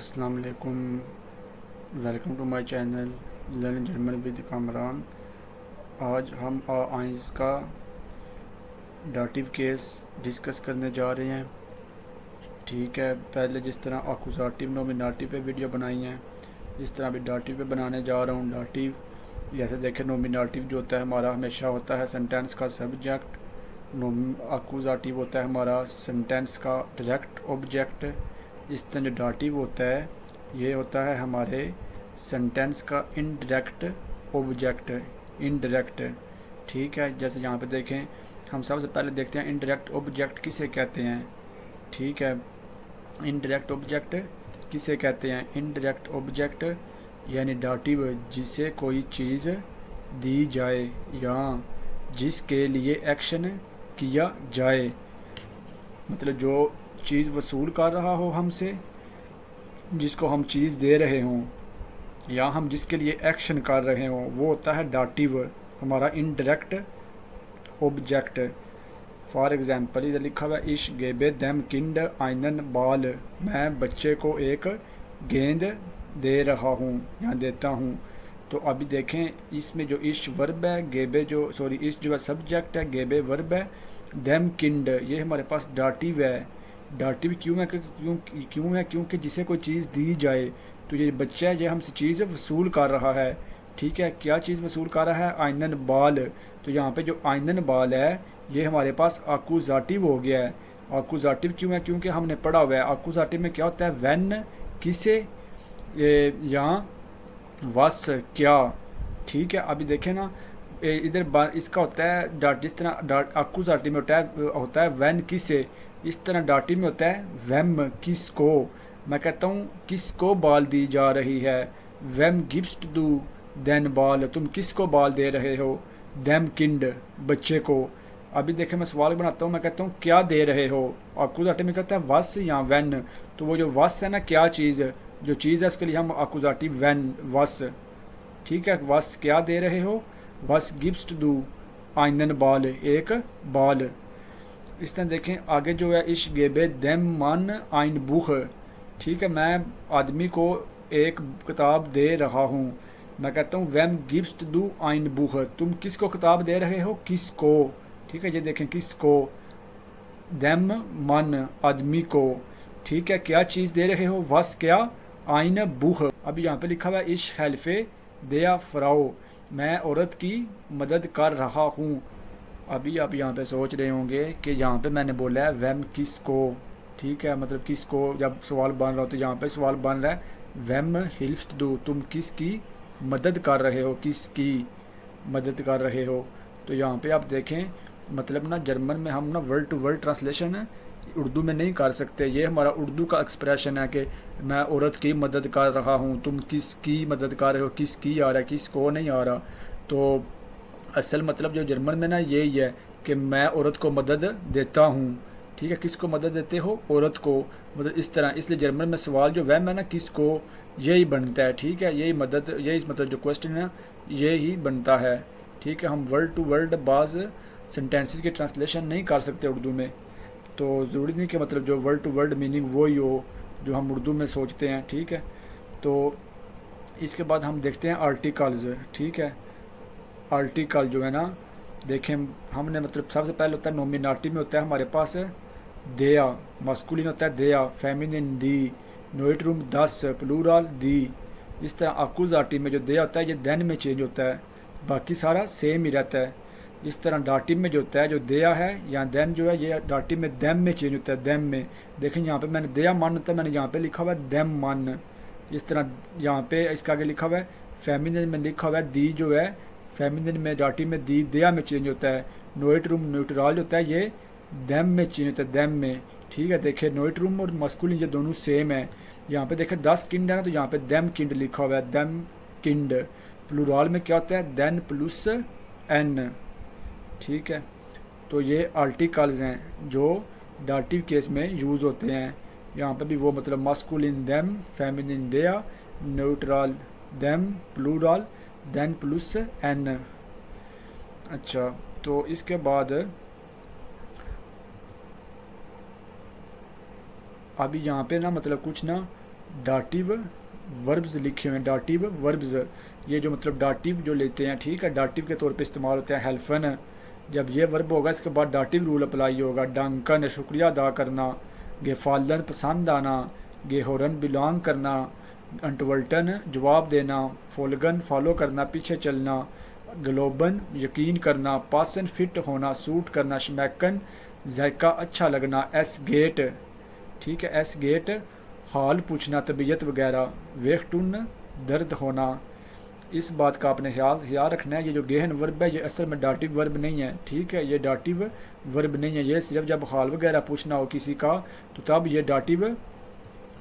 अस्सलाम वालेकुम। Welcome to my channel learn German with Kamran. आज हम आइंस का डाटिव केस डिस्कस करने जा रहे हैं। ठीक है, पहले जिस तरह अकुजाटिव नोमिनाटिव पे वीडियो बनाई हैं, इस तरह भी डाटिव पे बनाने जा रहा हूँ। डाटिव जैसे देखें, नोमिनाटिव जो होता है हमारा हमेशा होता है सेंटेंस का सब्जेक्ट। अकुजाटिव होता है हमारा सेंटेंस का डायरेक्ट ऑब्जेक्ट। इस तरह जो डाटिव होता है ये होता है हमारे सेंटेंस का इनडायरेक्ट ऑब्जेक्ट। इनडायरेक्ट, ठीक है। जैसे यहाँ पे देखें, हम सबसे पहले देखते हैं इनडायरेक्ट ऑब्जेक्ट किसे कहते हैं। ठीक है, इनडायरेक्ट ऑब्जेक्ट किसे कहते हैं। इनडायरेक्ट ऑब्जेक्ट यानी डाटिव जिसे कोई चीज़ दी जाए या जिसके लिए एक्शन किया जाए, मतलब जो चीज़ वसूल कर रहा हो हमसे, जिसको हम चीज़ दे रहे हों या हम जिसके लिए एक्शन कर रहे हों, वो होता है डाटिव, हमारा इनडायरेक्ट ऑब्जेक्ट। फॉर एग्ज़ाम्पल इधर लिखा हुआ है इश गेबे देम किंड आइनन बॉल, मैं बच्चे को एक गेंद दे रहा हूँ या देता हूँ। तो अभी देखें, इसमें जो इश वर्ब है, गेबे जो सॉरी इश जो है सब्जेक्ट है, गेबे वर्ब है, देम किंड ये हमारे पास डाटिव है। डाटिव क्यों है? क्यों है? क्योंकि जिसे कोई चीज़ दी जाए, तो ये बच्चा है, ये हमसे चीज़ वसूल कर रहा है। ठीक है, क्या चीज़ वसूल कर रहा है? आइनन बाल। तो यहाँ पे जो आइनन बाल है ये हमारे पास आकुजाटिव हो गया है। आकुजाटिव क्यों है? क्योंकि हमने पढ़ा हुआ है आकुजाटिव में क्या होता है, व्हेन किसे या वस क्या। ठीक है, अभी देखें ना, इधर इसका होता है डाट, जिस तरह डाट आकुजाटिव में होता है व्हेन किसे, इस तरह डाटिव में होता है वेम किसको। मैं कहता हूँ किसको बॉल दी जा रही है, वेम गिफ्ट दू देन बॉल, तुम किसको बॉल दे रहे हो, देम किंड बच्चे को। अभी देखें, मैं सवाल बनाता हूँ, मैं कहता हूँ क्या दे रहे हो। आकुजाटिव में कहता है वस या वेन, तो वो जो वस है ना, क्या चीज़, जो चीज़ है उसके लिए हम आकुजाटिव वेन वस। ठीक है, वस क्या दे रहे हो, वस गिफ्ट दू आइनन बॉल एक बॉल। इस तरह देखें आगे जो है इश गेबे देम मन आइन बुख। ठीक है, मैं आदमी को एक किताब दे रहा हूँ। मैं कहता हूँ वेम गिफ्ट दू आइन बुख, तुम किसको किताब दे रहे हो, किसको। ठीक है, ये देखें किसको, देम मन आदमी को। ठीक है, क्या चीज़ दे रहे हो, वस क्या, आइन बुख। अभी यहाँ पे लिखा हुआ है इश हेल्फे दया फ्राओ, मैं औरत की मदद कर रहा हूँ। अभी आप यहाँ पे सोच रहे होंगे कि यहाँ पे मैंने बोला है वेम किसको। ठीक है, मतलब किसको जब सवाल बन रहा हो, तो यहाँ पे सवाल बन रहा है वेम हिल्फ्ट दो, तुम किसकी मदद कर रहे हो, किसकी मदद कर रहे हो। तो यहाँ पे आप देखें, मतलब ना जर्मन में हम ना word to word translation Urdu में नहीं कर सकते। ये हमारा उर्दू का एक्सप्रेशन है कि मैं औरत की मदद कर रहा हूँ, तुम किसकी मदद कर रहे हो, किसकी आ रहा है, किसको नहीं आ रहा। तो असल मतलब जो जर्मन में ना यही है कि मैं औरत को मदद देता हूँ। ठीक है, किसको मदद देते हो, औरत को, मतलब इस तरह। इसलिए जर्मन में सवाल जो वह है ना किसको, यही बनता है। ठीक है, यही मदद, यही मतलब जो क्वेश्चन है यही बनता है। ठीक है, हम वर्ड टू वर्ड बाज सेंटेंसेस की ट्रांसलेशन नहीं कर सकते उर्दू में। तो ज़रूरी नहीं कि मतलब जो वर्ड टू वर्ड मीनिंग वही हो जो हम उर्दू में सोचते हैं। ठीक है, तो इसके बाद हम देखते हैं आर्टिकल्स। ठीक है, आर्टिकल जो है ना, देखें हमने मतलब सबसे पहले होता है नोमिनेटिव में होता है हमारे पास देया, मस्कुलिन होता है देया, फेमिनिन दी, नोइट्रूम 10, प्लूरल दी। इस तरह अकुजाटिव में जो देया होता है ये देन में चेंज होता है, बाकी सारा सेम ही रहता है। इस तरह डाटिव में जो होता है, जो देया है या देन जो है, ये डाटिव में देम में चेंज होता है, देम में। देखें यहाँ पे मैंने देया मन होता है, मैंने यहाँ पे लिखा हुआ है देम मन। इस तरह यहाँ पे इसका आगे लिखा हुआ है फेमिनिन में लिखा हुआ है दी जो है, फेमिनिन में डाटिव में दी देया में चेंज होता है। नोइट रूम न्यूट्रल होता है, ये दैम में चेंज होता है, दैम में। ठीक है, देखिए नोइट रूम और मस्कुलिन ये दोनों सेम है। यहाँ पे देखे 10 किंड है ना, तो यहाँ पे दैम किंड लिखा हुआ है, दैम किंड। प्लूरल में क्या होता है, देन प्लस एन। ठीक है, तो ये आर्टिकल्स हैं जो डाटिव केस में यूज़ होते हैं। यहाँ पे भी वो मतलब मस्कुलिन दैम, फेमिनिन देया, न्यूट्रल दैम, प्लूरल देन प्लस एन। अच्छा, तो इसके बाद अभी यहाँ पे ना मतलब कुछ ना डाटिव वर्ब्स लिखे हुए हैं, डाटिव वर्ब्स, ये जो मतलब डाटिव जो लेते हैं, ठीक है, डाटिव के तौर पे इस्तेमाल होते हैं। हेल्फन, जब ये वर्ब होगा इसके बाद डाटिव रूल अप्लाई होगा। डंकन शुक्रिया अदा करना, गेफालन पसंद आना, गेहोरन बिलोंग करना, अंटवल्टन जवाब देना, फोलगन फॉलो करना पीछे चलना, ग्लोबन यकीन करना, पासन फिट होना सूट करना, शमैकन जायका अच्छा लगना, एस गेट, ठीक है, एस गेट हाल पूछना तबीयत वगैरह, वेखटुन दर्द होना। इस बात का आपने ख्याल रखना है, ये जो गेहन वर्ब है ये असल में डाटिव वर्ब नहीं है, ठीक है, ये डाटिव वर्ब नहीं है, ये सिर्फ जब हाल वगैरह पूछना हो किसी का तो तब ये डाटिव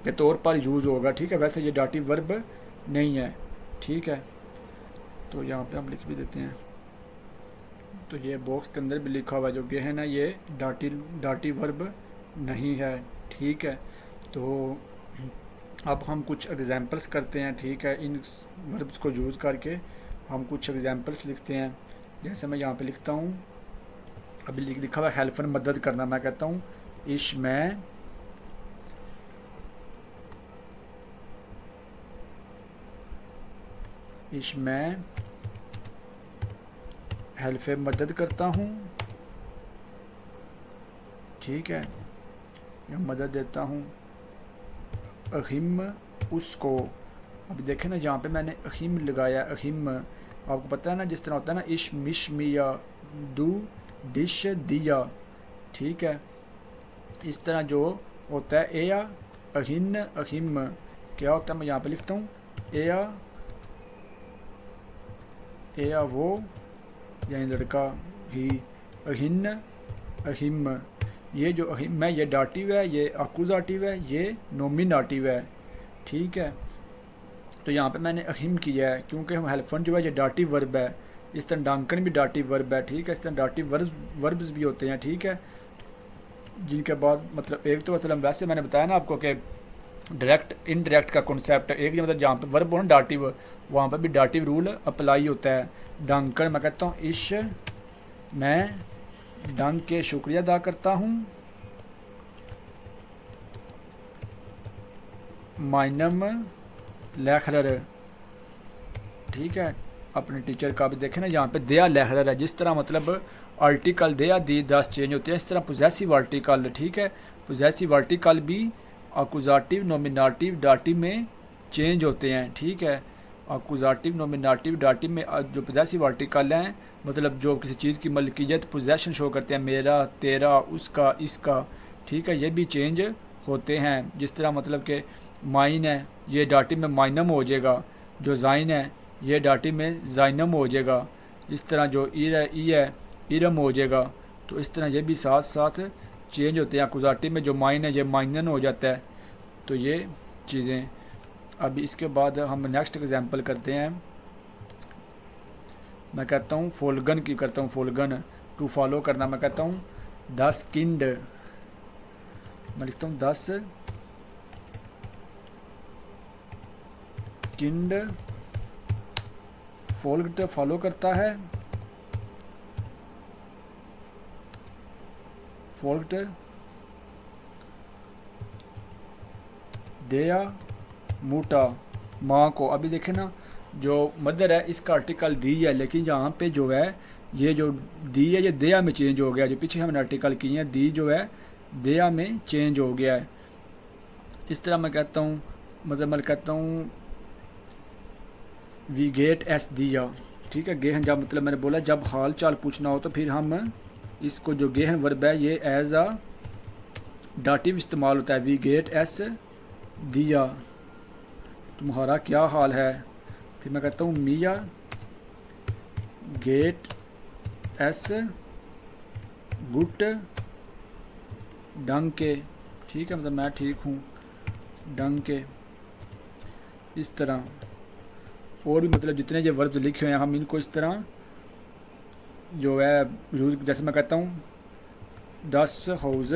के तौर पर यूज़ होगा, ठीक है, वैसे ये डाटिव वर्ब नहीं है, ठीक है। तो यहाँ पे हम लिख भी देते हैं, तो ये बॉक्स के अंदर भी लिखा हुआ है जो गेहन है ये डाटिव वर्ब नहीं है, ठीक है। तो अब हम कुछ एग्जांपल्स करते हैं, ठीक है, इन वर्ब्स को यूज़ करके हम कुछ एग्जांपल्स लिखते हैं। जैसे मैं यहाँ पे लिखता हूँ, अभी लिखा हुआ हेल्फन मदद करना, मैं कहता हूँ इश मैं हेल्फ मदद करता हूँ, ठीक है, या मदद देता हूँ अहिम उसको। अभी देखें ना यहाँ पे मैंने अहिम लगाया, अहिम आपको पता है ना जिस तरह होता है ना इश मिश मिया दू डिश दिया, ठीक है, इस तरह जो होता है एया अहिन अहिम क्या होता है, मैं यहाँ पे लिखता हूँ एया वो यानी लड़का ही, अहिन अहिम, ये जो अहिम है ये डाटिव है, ये अकुजाटिव है, ये नोमिनाटिव है, ठीक है। तो यहाँ पे मैंने अहिम किया है क्योंकि हम हेल्फन जो है ये डाटिव वर्ब है, इस तरह डांकन भी डाटिव वर्ब है, ठीक है, इस तरह डाटिव वर्ब्स भी होते हैं, ठीक है, जिनके बाद मतलब एक तो मतलब वैसे मैंने बताया ना आपको कि डायरेक्ट इनडायरेक्ट का कॉन्सेप्ट, एक मतलब जहाँ पे वर्ब हो ना डाटिव वहाँ पर भी डाटिव रूल अप्लाई होता है। डांकन मैं कहता हूँ इश मैं डंक के शुक्रिया अदा करता हूँ, माइनम लेखरर, ठीक है, अपने टीचर का भी देखें ना यहाँ पे दया लेखरर है, जिस तरह मतलब आर्टिकल दया दी 10 चेंज होते हैं इस तरह पोजेसिव आर्टिकल, ठीक है, पोजेसिव आर्टिकल भी अकुजाटिव नोमिनाटिव डाटिव में चेंज होते हैं, ठीक है, अकुजाटिव नोमिनाटिव डाटिव में जो पोजेसिव आर्टिकल हैं मतलब जो किसी चीज़ की मलकियत पोजेशन शो करते हैं, मेरा तेरा उसका इसका, ठीक है, ये भी चेंज होते हैं। जिस तरह मतलब कि माइन है ये डाटिव में माइनम हो जाएगा, जो जाइन है ये डाटिव में जाइनम हो जाएगा, इस तरह जो ईर है ई है इरम हो जाएगा। तो इस तरह ये भी साथ साथ चेंज होते हैं, अकुजाटिव में जो माइन है ये माइनन हो जाता है। तो ये चीज़ें, अभी इसके बाद हम नेक्स्ट एग्जांपल करते हैं। मैं कहता हूँ फोलगन की करता हूँ, फोलगन टू फॉलो करना, मैं कहता हूँ 10 किंड, मैं लिखता हूँ 10 किंड फोल्ग्ड फॉलो करता है, फोल्ग्ड दया मूटा माँ को। अभी देखें ना जो मदर है इसका आर्टिकल दी है, लेकिन यहाँ पे जो है ये जो दी है ये दया में चेंज हो गया, जो पीछे हमने आर्टिकल किए हैं दी जो है दया में चेंज हो गया है। इस तरह मैं कहता हूँ मतलब मैं कहता हूँ वी गेट एस दिया, ठीक है, गेहन जब मतलब मैंने बोला जब हाल चाल पूछना हो तो फिर हम इसको जो गेहन वर्ब है ये एज आ डाटिव इस्तेमाल होता है, वी गेट एस दिया तुम्हारा क्या हाल है। फिर मैं कहता हूँ मिया गेट एस गुट डंग के, ठीक है, मतलब मैं ठीक हूँ डंग के। इस तरह और भी मतलब जितने जो वर्ब्स लिखे हुए हैं हम इनको इस तरह जो है यूज, जैसे मैं कहता हूँ 10 हाउस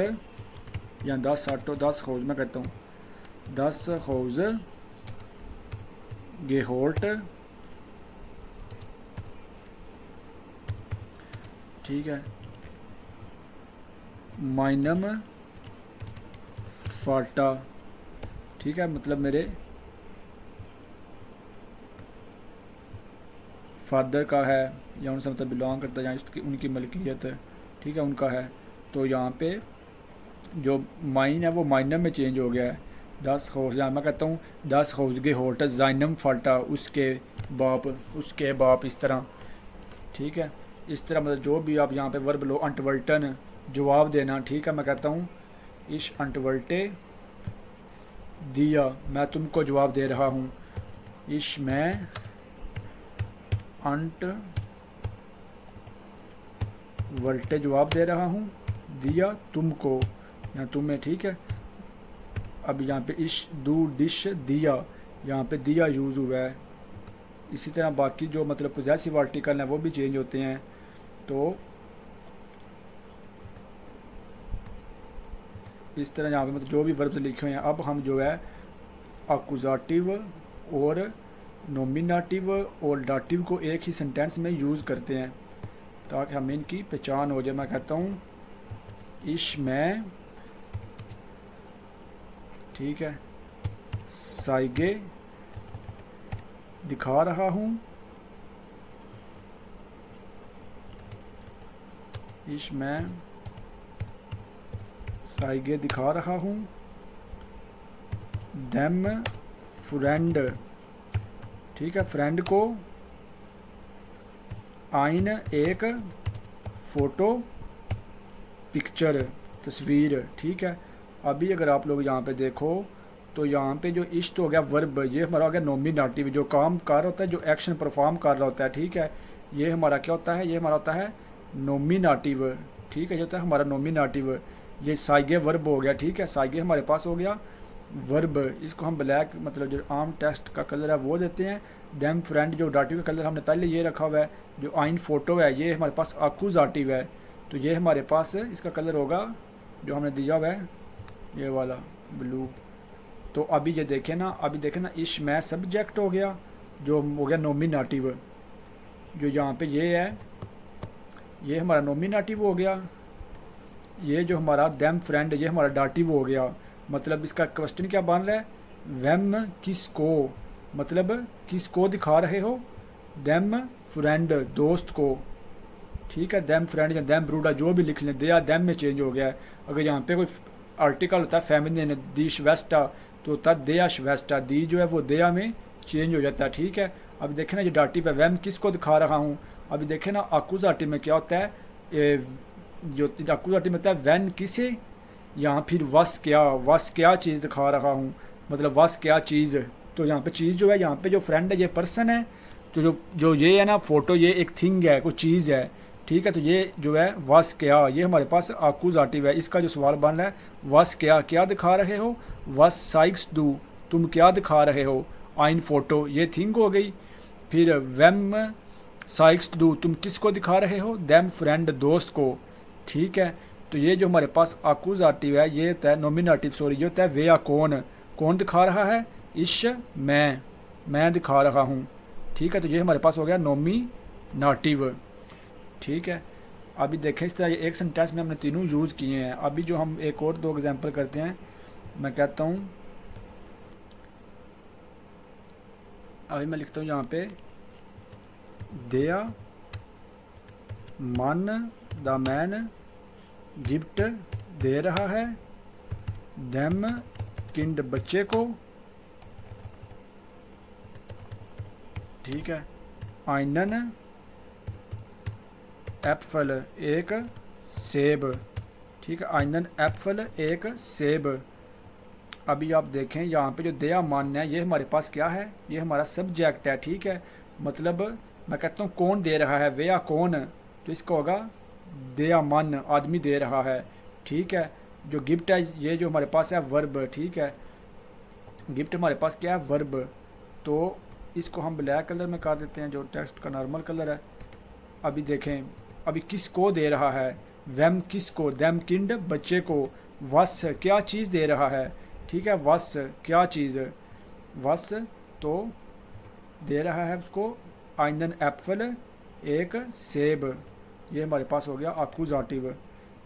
या 10 ऑटो 10 हाउस, मैं कहता हूँ 10 हाउस गेहोल्ट, ठीक है, माइनम फाल्टा, ठीक है, मतलब मेरे फादर का है या उनसे मतलब बिलोंग करता है या उसकी उनकी मलकियत है, ठीक है, उनका है। तो यहाँ पे जो माइन है वो माइनम में चेंज हो गया है। 10 हौज, यहाँ मैं कहता हूँ 10 हौजगे होट जाइनम फाल्टा उसके बाप इस तरह, ठीक है। इस तरह मतलब जो भी आप यहाँ पे वर्ब लो, अंटवल्टन जवाब देना, ठीक है। मैं कहता हूँ इश अंटवल्टे दिया, मैं तुमको जवाब दे रहा हूँ। इश मैं अंट वल्टे जवाब दे रहा हूँ, दिया तुमको या तुम्हें, ठीक है। अब यहाँ पे इश दू डिश दिया, यहाँ पे दिया यूज़ हुआ है। इसी तरह बाकी जो मतलब पोजेसिव आर्टिकल हैं वो भी चेंज होते हैं। तो इस तरह यहाँ पे मतलब जो भी वर्ब्स लिखे हुए हैं, अब हम जो है अकुजाटिव और नोमिनेटिव और डाटिव को एक ही सेंटेंस में यूज़ करते हैं ताकि हमें इनकी पहचान हो जाए। मैं कहता हूँ इश मैं, ठीक है, साइगे दिखा रहा हूँ, इश मैं साइगे दिखा रहा हूँ। देम फ्रेंड, ठीक है, फ्रेंड को आइन एक फ़ोटो पिक्चर तस्वीर, ठीक है। अभी अगर आप लोग यहाँ पे देखो तो यहाँ पे जो इश्त हो गया वर्ब, ये हमारा हो गया नोमिनेटिव, जो काम कर होता है, जो एक्शन परफॉर्म कर रहा होता है, ठीक है। ये हमारा क्या होता है, ये हमारा होता है नोमिनेटिव, ठीक है, ये होता है हमारा नोमिनेटिव। ये साइगे वर्ब हो गया, ठीक है, साइगे हमारे पास हो गया वर्ब। इसको हम ब्लैक मतलब जो आम टेस्ट का कलर है वो देते हैं। देम फ्रेंड जो डाटिव का कलर हमने पहले ये रखा हुआ है, जो आइन फोटो है ये हमारे पास अकुजाटिव है, तो ये हमारे पास इसका कलर होगा जो हमने दिया हुआ है ये वाला ब्लू। तो अभी ये देखें ना, अभी देखें ना, इश मैं सब्जेक्ट हो गया जो हो गया नोमिनेटिव, जो यहाँ पे ये है ये हमारा नोमिनेटिव हो गया। ये जो हमारा देम फ्रेंड ये हमारा डाटिव हो गया। मतलब इसका क्वेश्चन क्या बन रहा है, वेम किसको, मतलब किसको दिखा रहे हो, देम फ्रेंड दोस्त को, ठीक है। देम फ्रेंड या देम ब्रूडा जो भी लिख लें, दया देम में चेंज हो गया है। अगर यहाँ पे कोई आर्टिकल होता है फेमिनिन दी श्वेस्टा तो होता है दया श्वेस्टा, दी जो है वो दया में चेंज हो जाता है, ठीक है। अब देखें ना ये डाटिव है, वेम किसको दिखा रहा हूँ। अभी देखें ना अकुजाटिव में क्या होता है, जो अकुजाटिव में होता है वैन किसे, यहाँ फिर वस क्या चीज़ दिखा रहा हूँ, मतलब वस क्या चीज़। तो यहाँ पे चीज़ जो है, यहाँ पे जो फ्रेंड है ये पर्सन है, तो जो ये है ना फोटो ये एक थिंग है, कोई चीज़ है, ठीक है। तो ये जो है वस क्या, ये हमारे पास अकुजाटिव है। इसका जो सवाल बन रहा है वस क्या दिखा रहे हो, वस साइक्स डू तुम क्या दिखा रहे हो, आइन फोटो ये थिंग हो गई। फिर वेम साइक्स डू तुम किसको दिखा रहे हो, देम फ्रेंड दोस्त को, ठीक है। तो ये जो हमारे पास अकुजाटिव है ये होता है नोमिनेटिव, सॉरी ये होता है वे या कौन दिखा रहा है, इश मैं दिखा रहा हूँ, ठीक है। तो ये हमारे पास हो गया नोमिनेटिव, ठीक है। अभी देखें इस तरह ये एक सेंटेंस में हमने तीनों यूज़ किए हैं। अभी जो हम एक और दो एग्जांपल करते हैं, मैं कहता हूँ अभी मैं लिखता हूँ यहाँ पे दया मन द मैन गिफ्ट दे रहा है, देम किंड बच्चे को, ठीक है, आइनन एप्पल एक सेब, ठीक है, आइनन एप्पल एक सेब। अभी आप देखें यहाँ पे जो दया मान है ये हमारे पास क्या है, ये हमारा सब्जेक्ट है, ठीक है। मतलब मैं कहता हूँ कौन दे रहा है, वे या कौन, तो इसका होगा दया मान आदमी दे रहा है, ठीक है। जो गिफ्ट है ये जो हमारे पास है वर्ब, ठीक है, गिफ्ट हमारे पास क्या है वर्ब। तो इसको हम ब्लैक कलर में कर देते हैं जो टेक्स्ट का नॉर्मल कलर है। अभी देखें अभी किसको दे रहा है, वेम किसको, देम किंड बच्चे को, वस क्या चीज़ दे रहा है, ठीक है, वस क्या चीज़, वस तो दे रहा है उसको आइंदन एप्पल एक सेब, ये हमारे पास हो गया अकुजाटिव,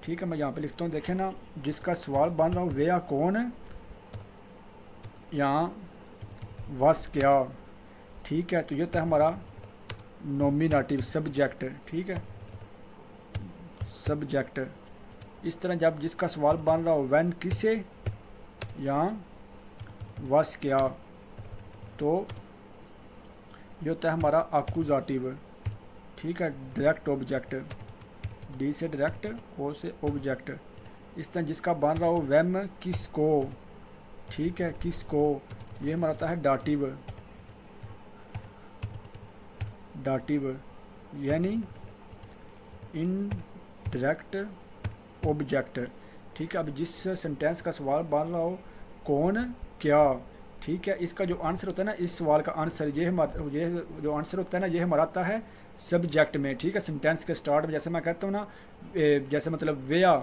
ठीक है। मैं यहाँ पे लिखता हूँ, देखें ना जिसका सवाल बन रहा हो वे या कौन है, यहाँ वस क्या, ठीक है। तो ये होता है हमारा नॉमिनेटिव सब्जेक्ट, ठीक है, सब्जेक्ट। इस तरह जब जिसका सवाल बन रहा हो व्हेन किसे, यहाँ वस क्या, तो ये होता है हमारा अक्यूजाटिव, ठीक है, डायरेक्ट ऑब्जेक्ट, डी से डायरेक्ट, ओ से ऑब्जेक्ट। इस तरह जिसका बन रहा हो वेम किसको, ठीक है, किसको, ये हमारा होता है डाटिव, डाटिव यानी इन डायरेक्ट ऑब्जेक्ट, ठीक है। अब जिस सेंटेंस का सवाल बन रहा हो कौन क्या, ठीक है, इसका जो आंसर होता है ना, इस सवाल का आंसर ये हमारा, ये जो आंसर होता है ना, ये हमारा आता है सब्जेक्ट में, ठीक है। सेंटेंस के स्टार्ट में जैसे मैं कहता हूँ ना, जैसे मतलब वेया,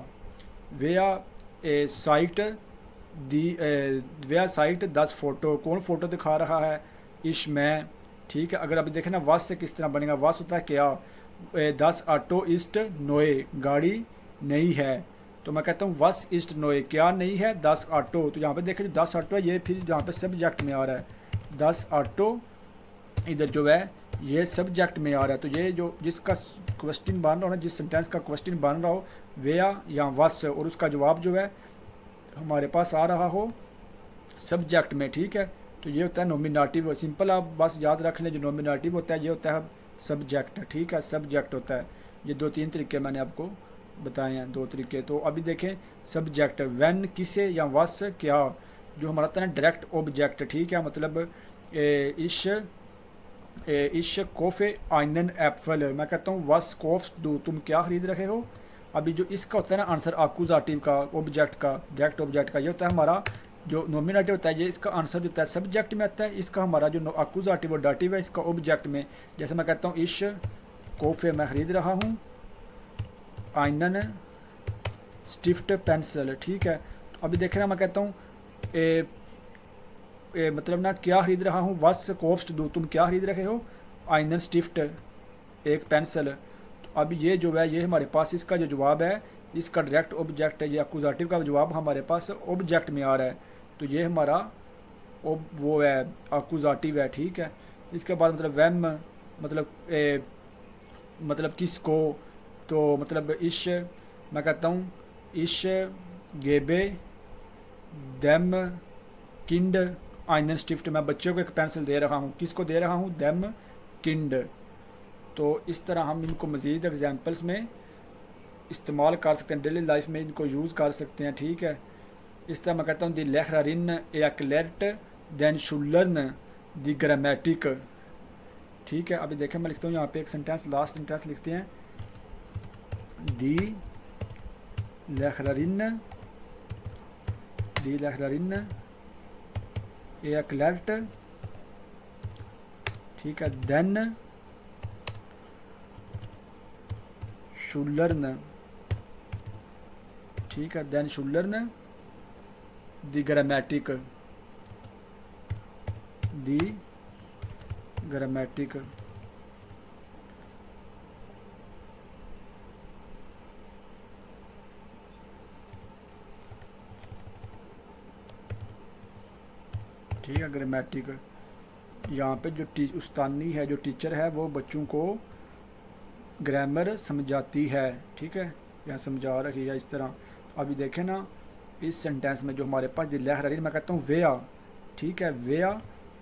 वेया साइट दी, वेया साइट 10 फ़ोटो, कौन फ़ोटो दिखा रहा है, इश में, ठीक है। अगर अभी देखें ना वास से किस तरह बनेगा, वास होता है क्या, 10 ऑटो ईस्ट नोए, गाड़ी नहीं है, तो मैं कहता हूँ वस ईस्ट नोए, क्या नहीं है, 10 ऑटो। तो यहाँ पे देखें जो 10 ऑटो है ये फिर यहाँ पे सब्जेक्ट में आ रहा है, 10 ऑटो इधर जो है ये सब्जेक्ट में आ रहा है। तो ये जो जिसका क्वेश्चन बन रहा हो ना, जिस सेंटेंस का क्वेश्चन बन रहा हो वेया या वस, और उसका जवाब जो है हमारे पास आ रहा हो सब्जेक्ट में, ठीक है, तो ये होता है नॉमिनेटिव। सिंपल आप बस याद रख लें, जो नॉमिनेटिव होता है ये होता है सब्जेक्ट, ठीक है, सब्जेक्ट होता है। ये 2-3 तरीके मैंने आपको बताए हैं, 2 तरीके। तो अभी देखें सब्जेक्ट व्हेन किसे या वस क्या, जो हमारा होता है डायरेक्ट ऑब्जेक्ट, ठीक है, मतलब इश कोफे आइनन एप्पल, मैं कहता हूँ वस कोफ्स दो, तुम क्या खरीद रहे हो। अभी जो इसका होता है ना आंसर अक्यूजाटिव का, ऑब्जेक्ट का, डायरेक्ट ऑब्जेक्ट का, ये होता है हमारा जो नॉमिनेटिव होता है, ये इसका आंसर जो होता है सब्जेक्ट में आता है। इसका हमारा जो अक्यूजाटिव और डाटिव है इसका ऑब्जेक्ट में। जैसे मैं कहता हूँ इश कोफे मैं खरीद रहा हूँ आइनन स्टिफ्ट पेंसिल, ठीक है। तो अभी देख रहे हैं मैं कहता हूँ मतलब ना क्या खरीद रहा हूँ, वस कोफ्स्ट दो, तुम क्या खरीद रहे हो, आइनन स्टिफ्ट एक पेंसिल। तो अब ये जो है ये हमारे पास इसका जो जवाब है, इसका डायरेक्ट ऑब्जेक्ट है, ये अक्यूजाटिव का जवाब हमारे पास ऑब्जेक्ट में आ रहा है, तो ये हमारा वो है अक्यूजाटिव है, ठीक है। इसके बाद मतलब वैम मतलब मतलब किसको, तो मतलब इश, मैं कहता हूँ इश गेबे दैम किंड आइनन स्टिफ्ट, मैं बच्चों को एक पेंसिल दे रहा हूँ, किसको दे रहा हूँ, दैम किंड। तो इस तरह हम इनको मज़ीद एग्जांपल्स में इस्तेमाल कर सकते हैं, डेली लाइफ में इनको यूज़ कर सकते हैं, ठीक है। इस तरह मैं कहता हूँ दी लेखरारिन एक्लेट दैन शुलर्न दी ग्रामेटिक, ठीक है। अभी देखें मैं लिखता हूँ यहाँ पे एक सेंटेंस, लास्ट सेंटेंस लिखते हैं, दी लेखरारिन एक्लेट, ठीक है, देन शुलर्न, ठीक है, देन शुलर्न दी ग्रामेटिक, दी ग्रामेटिक। ठीक है, ग्रामेटिक। यहाँ पे जो उस्तानी है, जो टीचर है, वो बच्चों को ग्रामर समझाती है, ठीक है, या समझा रही है इस तरह। अभी देखें ना इस सेंटेंस में जो हमारे पास दिल्लाहरारी, मैं कहता हूँ वेया, ठीक है, वेया,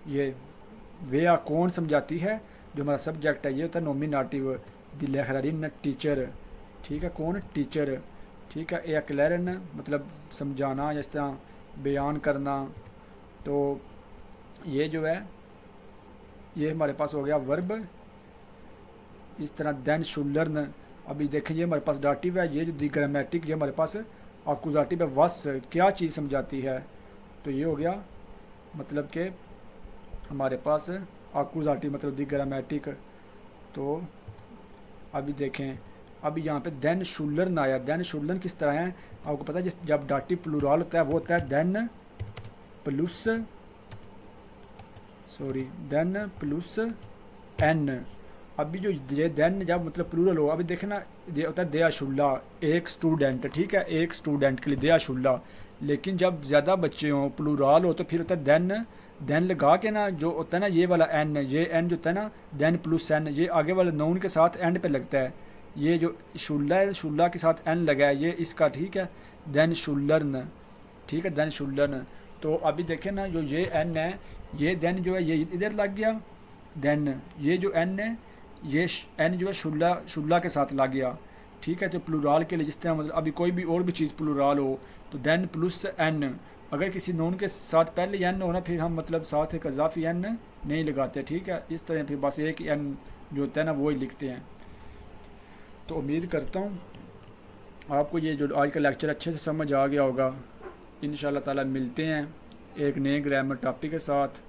ये वेया कौन समझाती है, जो हमारा सब्जेक्ट है ये होता है नॉमिनेटिव, दिल्लाहरारी न टीचर, ठीक है, कौन, टीचर, ठीक है। ए क्लैरन मतलब समझाना या इस तरह बयान करना। तो ये जो है ये हमारे पास हो गया वर्ब। इस तरह देन शुलर्न, अभी देखें ये हमारे पास डाटिव है, ये जो दी ग्रामेटिक ये हमारे पास अक्यूजाटिव है, वस क्या चीज़ समझाती है, तो ये हो गया मतलब कि हमारे पास अक्यूजाटिव मतलब दी ग्रामेटिक। तो अभी देखें अभी यहाँ पे देन शुलर्न आया, देन शुलर्न किस तरह है आपको पता है, जब डाटिव प्लूरल होता है वो होता है देन प्लस, सॉरी देन प्लस एन। अभी जो ये देन जब मतलब प्लूरल हो, अभी देखे ना ये होता है दया शुल्ला एक स्टूडेंट, ठीक है, एक स्टूडेंट के लिए दया शुल्ला, लेकिन जब ज़्यादा बच्चे हों, प्लूराल हो, तो फिर होता है देन लगा के ना, जो होता है ना ये वाला एन, ये एन जो होता है ना, देन प्लस एन, ये आगे वाले नाउन के साथ एंड पे लगता है। ये जो शुल्ला है, शुल्ला के साथ एन लगा है, ये इसका ठीक है, देन शुल्लर्न, ठीक है, देन शुल्लर्न। तो अभी देखें ना, जो ये एन है, ये देन जो है ये इधर लग गया, देन ये जो एन है, ये एन जो है शुल्ला शुल्ला के साथ लग गया, ठीक है। तो प्लूराल के लिए जिस तरह, मतलब अभी कोई भी और भी चीज़ प्लूराल हो तो देन प्लस एन, अगर किसी नोन के साथ पहले एन हो ना, फिर हम मतलब साथ एक इजाफी एन नहीं लगाते, ठीक है। इस तरह फिर बस एक एन जो होता है ना वो ही लिखते हैं। तो उम्मीद करता हूँ आपको ये जो आज का लेक्चर अच्छे से समझ आ गया होगा। इंशाल्लाह ताला मिलते हैं एक नए ग्रामर टॉपिक के साथ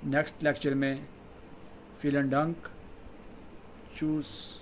नेक्स्ट लेक्चर में। फिलन डंक चूस।